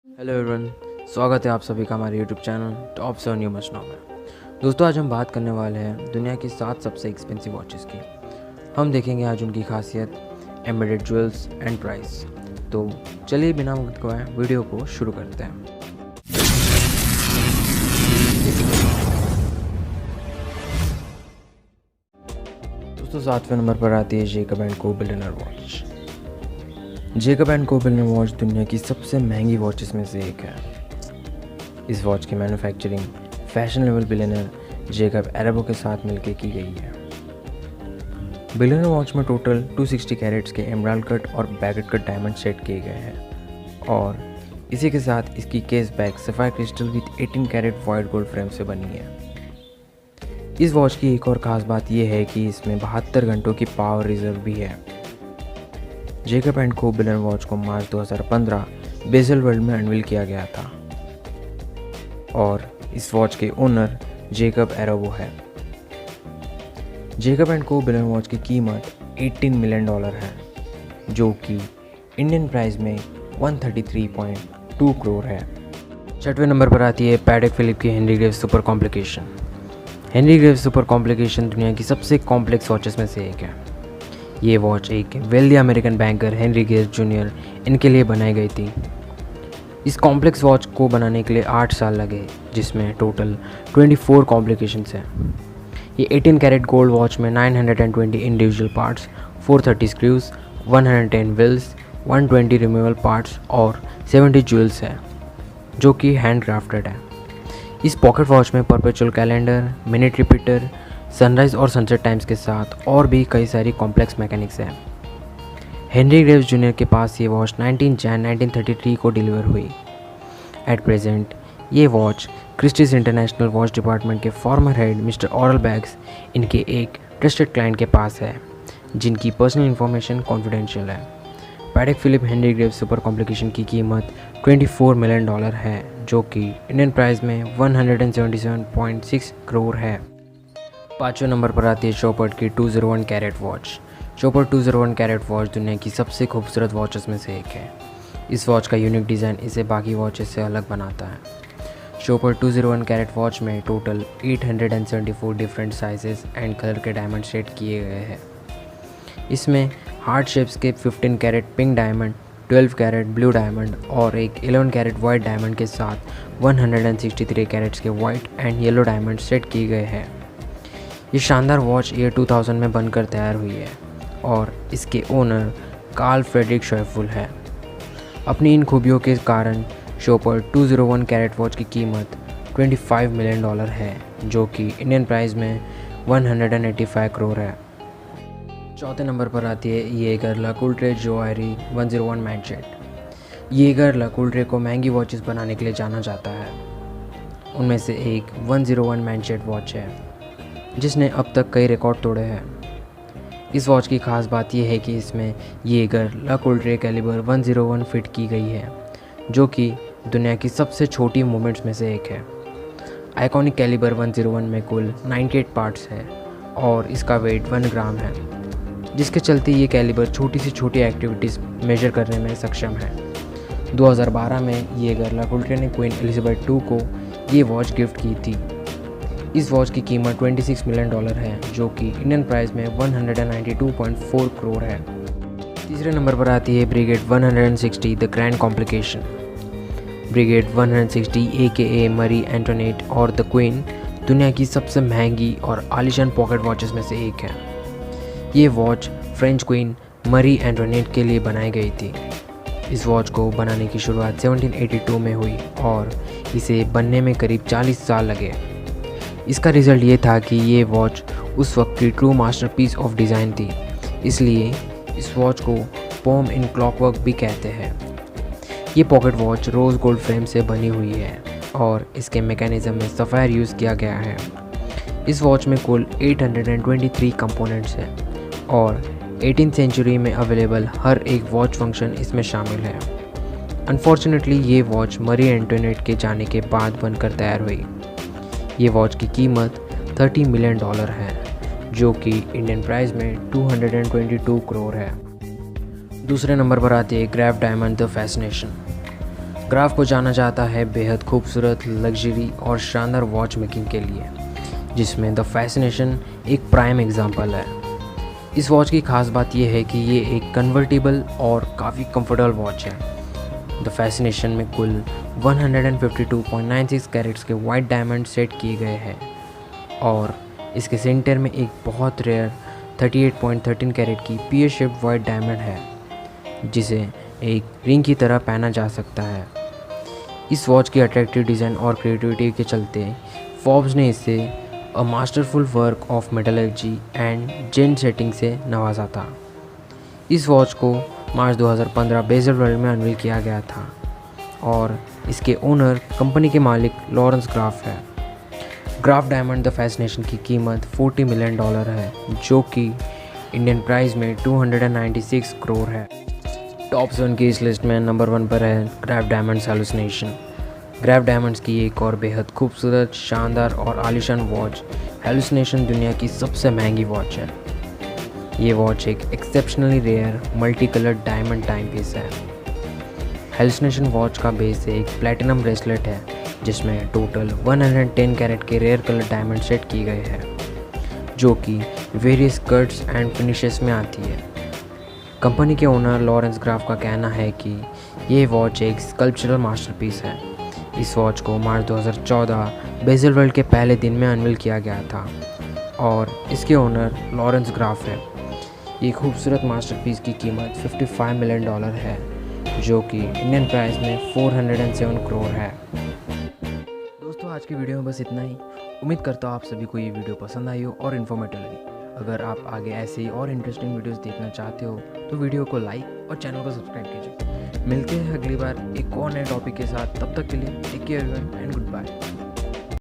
Hello everyone, स्वागत है आप सभी का हमारे YouTube channel top 7 you must know में। दोस्तों, आज हम बात करने वाले हैं दुनिया की 7 सबसे एक्सपेंसिव वॉचेस की। हम देखेंगे आज उनकी खासियत, एम्बेडेड ज्वेल्स एंड प्राइस। तो चलिए बिना वक्त गवाए वीडियो को शुरू करते हैं। दोस्तों, 7वें नंबर पर आती है जेकब एंड को बिलियनर वॉच। जेकब एंड को बिलियनर वॉच दुनिया की सबसे महंगी वॉचेस में से एक है। इस वॉच की manufacturing fashion level billionaire Jacob Arabo के साथ मिलकर की गई है। बिलियनर वॉच में टोटल 260 कैरेट्स के एमराल्ड कट और बैगेट कट डायमंड सेट किए गए हैं और इसी के साथ इसकी case back sapphire crystal with 18 carat white gold frame से बनी है। इस वॉच की एक और ख़ास बात यह है कि इसमें 72 घंटों की पावर रिजर्व भी है। जेकब एंड को बिलियनर वॉच को मार्च 2015 बेजल वर्ल्ड में अनवील किया गया था और इस वॉच के ओनर जेकब एराबो है। जेकब एंड को बिलियनर वॉच की कीमत $18 मिलियन है, जो कि इंडियन प्राइस में 133.2 करोड़ है। 6वें नंबर पर आती है पैटेक फिलिप की Henry Graves super complication. Henry Graves super complication दुनिया की सबसे कॉम्प्लेक्स वॉचेस में से एक है। ये वॉच एक wealthy American banker Henry Graves junior इनके लिए बनाई गई थी। इस कॉम्प्लेक्स वॉच को बनाने के लिए 8 साल लगे, जिसमें टोटल 24 कॉम्प्लिकेशंस हैं। ये 18 कैरेट गोल्ड वॉच में 920 individual parts, 430 screws, 110 wheels, 120 removal parts और 70 ज्वेल्स है, जो कि हैंड क्राफ्टेड है। इस पॉकेट वॉच में perpetual calendar, minute repeater, sunrise और सनसेट टाइम्स के साथ और भी कई सारी कॉम्प्लेक्स मैकेनिक्स हैं। हेनरी ग्रेव्स जूनियर के पास ये वॉच 19 जैन 1933 को डिलीवर हुई। एट प्रेजेंट ये watch Christie's international watch department के former head mister Aurel Bacs इनके एक ट्रस्टेड क्लाइंट के पास है, जिनकी पर्सनल इंफॉर्मेशन कॉन्फिडेंशियल है। Patek Philippe Henry Graves super complication की कीमत $24 मिलियन है, जो कि इंडियन प्राइस में 177.6 करोड़ है। 5वें नंबर पर आती है चोपर्ट की 201 कैरेट वॉच। चोपर्ट 201 कैरेट वॉच दुनिया की सबसे खूबसूरत वॉचेस में से एक है। इस वॉच का यूनिक डिज़ाइन इसे बाकी वॉचेस से अलग बनाता है। चोपर्ट 201 कैरेट वॉच में total 874 different sizes and colour के डायमंड सेट किए गए हैं। इसमें हार्ट शेप्स के 15 carat pink diamond, 12 carat blue diamond और एक 11 कैरेट वाइट डायमंड के साथ 163 कैरेट्स के white and yellow diamond set किए गए हैं। ये शानदार वॉच ईयर 2000 में बनकर तैयार हुई है और इसके ओनर कार्ल फ्रेडरिक शॉयफुल है। अपनी इन खूबियों के कारण चोपर्ट 201 कैरेट वॉच की कीमत $25 मिलियन है, जो कि इंडियन प्राइस में 185 करोड़ है। 4थे नंबर पर आती है येगर लकुल्ट्रे जोआयरी 101 मैनशेट। येगर लकुल्ट्रे को महंगी वॉचेस बनाने के लिए जाना जाता है। उनमें से एक 101 मैनशेट वॉच है, जिसने अब तक कई रिकॉर्ड तोड़े हैं। इस वॉच की खास बात यह है कि इसमें येगर लकुल्ट्रे कैलिबर 101 फिट की गई है, जो कि दुनिया की सबसे छोटी मूवमेंट्स में से एक है। आइकॉनिक कैलिबर 101 में कुल 98 पार्ट्स है और इसका वेट 1 ग्राम है, जिसके चलते ये कैलिबर छोटी से छोटी एक्टिविटीज़ मेजर करने में सक्षम है। 2012 में येगर लकुल्ट्रे ने क्वीन एलिजाबेथ II को ये वॉच गिफ्ट की थी। इस वॉच की कीमत $26 मिलियन है, जो कि इंडियन प्राइस में 192.4 करोड़ है। तीसरे नंबर पर आती है brigade 160 the grand complication. Brigade 160 AKA मरी एंटोनेट और द क्वीन दुनिया की सबसे महंगी और आलीशान पॉकेट वॉचेस में से एक है। ये वॉच फ्रेंच क्वीन मरी एंटोनेट के लिए बनाई गई थी। इस वॉच को बनाने की शुरुआत 1782 में हुई और इसे बनने में करीब 40 साल लगे। इसका रिज़ल्ट ये था कि ये वॉच उस वक्त की ट्रू मास्टरपीस ऑफ डिज़ाइन थी, इसलिए इस वॉच को पोम इन क्लॉकवर्क भी कहते हैं। ये pocket watch rose gold frame से बनी हुई है और इसके मैकेनिज़्म में सफ़ायर यूज़ किया गया है। इस वॉच में कुल 823 कंपोनेंट्स हैं और 18th सेंचुरी में अवेलेबल हर एक वॉच फंक्शन इसमें शामिल है। अनफॉर्चुनेटली ये वॉच मरी एंटोनेट के जाने के बाद बनकर तैयार हुई। ये वॉच की कीमत $30 मिलियन है, जो कि इंडियन प्राइस में 222 करोड़ है। दूसरे नंबर पर आती है ग्रैफ डायमंड द फैसिनेशन। ग्राफ को जाना जाता है बेहद खूबसूरत, लग्जरी और शानदार वॉच मेकिंग के लिए, जिसमें द फैसिनेशन एक प्राइम एग्जांपल है। इस वॉच की खास बात यह है कि ये एक कन्वर्टेबल और काफ़ी कंफर्टेबल वॉच है। द फैसिनेशन में कुल 152.96 कैरेट्स के वाइट डायमंड सेट किए गए हैं और इसके सेंटर में एक बहुत रेयर 38.13 कैरेट की पीयर शेप्ड वाइट डायमंड है, जिसे एक रिंग की तरह पहना जा सकता है। इस वॉच की अट्रैक्टिव डिज़ाइन और क्रिएटिविटी के चलते फोर्ब्स ने इसे a masterful work of metallurgy and gem setting से नवाजा था। इस वॉच को मार्च 2015 बेजल वर्ल्ड में अनवील किया गया था और इसके ओनर कंपनी के मालिक लॉरेंस ग्राफ है। ग्राफ डायमंड द फैसिनेशन की कीमत $40 मिलियन है, जो कि इंडियन प्राइस में 296 करोड़ है। टॉप 7 की इस लिस्ट में नंबर 1 पर है graph diamonds hallucination. Graph diamonds की एक और बेहद खूबसूरत, शानदार और आलीशान वॉच हेलुसिनेशन दुनिया की सबसे महंगी वॉच है। ये वॉच एक exceptionally rare multi coloured diamond time piece है। हेलुसिनेशन वॉच का बेस एक प्लैटिनम ब्रेसलेट है, जिसमें टोटल 110 कैरेट के रेयर कलर डायमंड सेट किए गए हैं, जो कि वेरियस कट्स एंड फिनिशेस में आती है। कंपनी के ओनर लॉरेंस ग्राफ का कहना है कि ये वॉच एक स्कल्पचरल मास्टरपीस है। इस वॉच को मार्च 2014 बेजल वर्ल्ड के पहले दिन में अनवील किया गया था और इसके ओनर लॉरेंस ग्राफ है। ये खूबसूरत मास्टरपीस की कीमत $55 मिलियन है, जो कि इंडियन प्राइस में 407 करोड़ है। दोस्तों, आज की वीडियो में बस इतना ही। उम्मीद करता हूँ आप सभी को ये वीडियो पसंद आई हो और इन्फॉर्मेटिव लगी। अगर आप आगे ऐसे ही और इंटरेस्टिंग वीडियोस देखना चाहते हो तो वीडियो को लाइक और चैनल को सब्सक्राइब कीजिए। मिलते हैं अगली बार एक और नए टॉपिक के साथ। तब तक के लिए take care everyone and good bye.